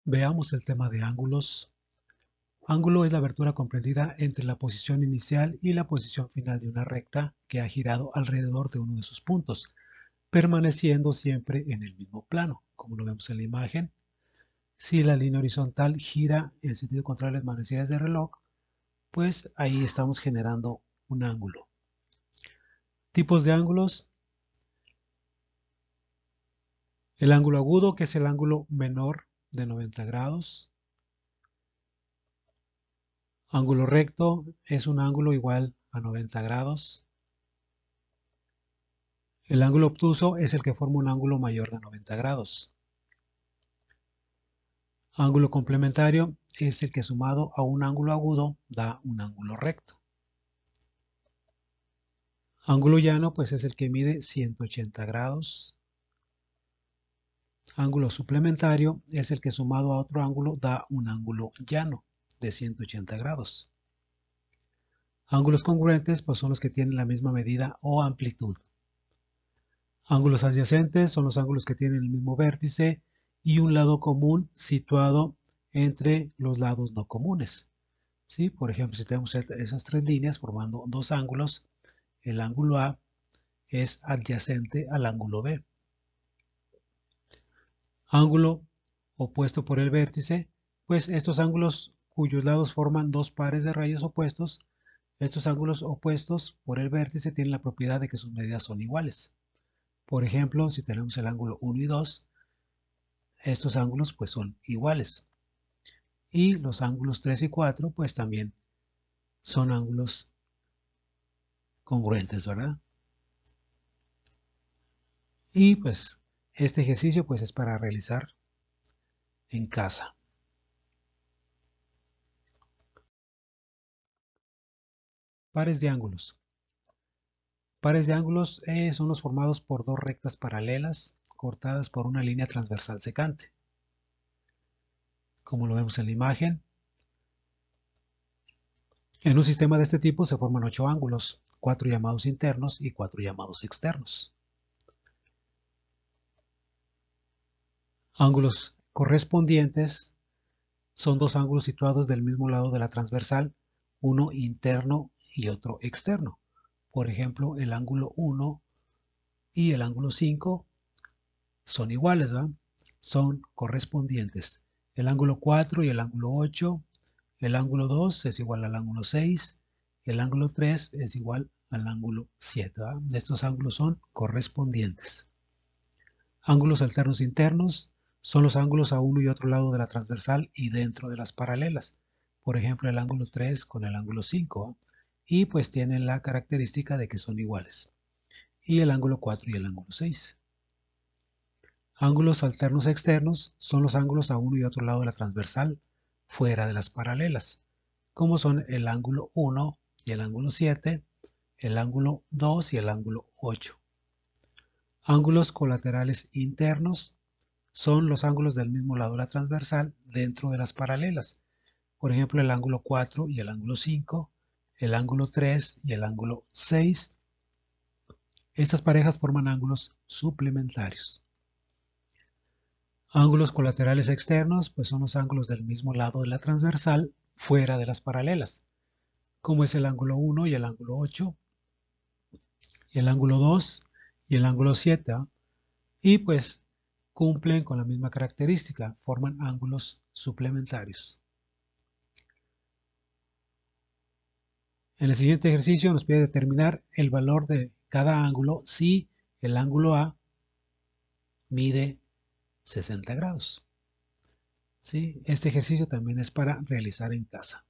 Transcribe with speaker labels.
Speaker 1: Veamos el tema de ángulos. Ángulo es la abertura comprendida entre la posición inicial y la posición final de una recta que ha girado alrededor de uno de sus puntos, permaneciendo siempre en el mismo plano, como lo vemos en la imagen. Si la línea horizontal gira en sentido contrario a las manecillas de reloj, pues ahí estamos generando un ángulo. Tipos de ángulos. El ángulo agudo, que es el ángulo menor de 90 grados. Ángulo recto es un ángulo igual a 90 grados. El ángulo obtuso es el que forma un ángulo mayor de 90 grados. Ángulo complementario es el que sumado a un ángulo agudo da un ángulo recto. Ángulo llano pues es el que mide 180 grados. Ángulo suplementario es el que sumado a otro ángulo da un ángulo llano de 180 grados. Ángulos congruentes pues son los que tienen la misma medida o amplitud. Ángulos adyacentes son los ángulos que tienen el mismo vértice y un lado común situado entre los lados no comunes. ¿Sí? Por ejemplo, si tenemos esas tres líneas formando dos ángulos, el ángulo A es adyacente al ángulo B. Ángulo opuesto por el vértice, pues estos ángulos cuyos lados forman dos pares de rayos opuestos, estos ángulos opuestos por el vértice tienen la propiedad de que sus medidas son iguales. Por ejemplo, si tenemos el ángulo 1 y 2, estos ángulos pues son iguales. Y los ángulos 3 y 4 pues también son ángulos congruentes, ¿verdad? Y pues este ejercicio pues es para realizar en casa. Pares de ángulos. Pares de ángulos son los formados por dos rectas paralelas cortadas por una línea transversal secante. Como lo vemos en la imagen, en un sistema de este tipo se forman 8 ángulos, 4 llamados internos y 4 llamados externos. Ángulos correspondientes son dos ángulos situados del mismo lado de la transversal, uno interno y otro externo. Por ejemplo, el ángulo 1 y el ángulo 5 son iguales, ¿verdad? Son correspondientes. El ángulo 4 y el ángulo 8, el ángulo 2 es igual al ángulo 6, el ángulo 3 es igual al ángulo 7, ¿verdad? Estos ángulos son correspondientes. Ángulos alternos internos son los ángulos a uno y otro lado de la transversal y dentro de las paralelas. Por ejemplo, el ángulo 3 con el ángulo 5, y pues tienen la característica de que son iguales. Y el ángulo 4 y el ángulo 6. Ángulos alternos externos son los ángulos a uno y otro lado de la transversal fuera de las paralelas, como son el ángulo 1 y el ángulo 7, el ángulo 2 y el ángulo 8. Ángulos colaterales internos son los ángulos del mismo lado de la transversal dentro de las paralelas. Por ejemplo, el ángulo 4 y el ángulo 5, el ángulo 3 y el ángulo 6. Estas parejas forman ángulos suplementarios. Ángulos colaterales externos, pues son los ángulos del mismo lado de la transversal fuera de las paralelas, como es el ángulo 1 y el ángulo 8, el ángulo 2 y el ángulo 7, y pues cumplen con la misma característica, forman ángulos suplementarios. En el siguiente ejercicio nos pide determinar el valor de cada ángulo si el ángulo A mide 60 grados. ¿Sí? Este ejercicio también es para realizar en casa.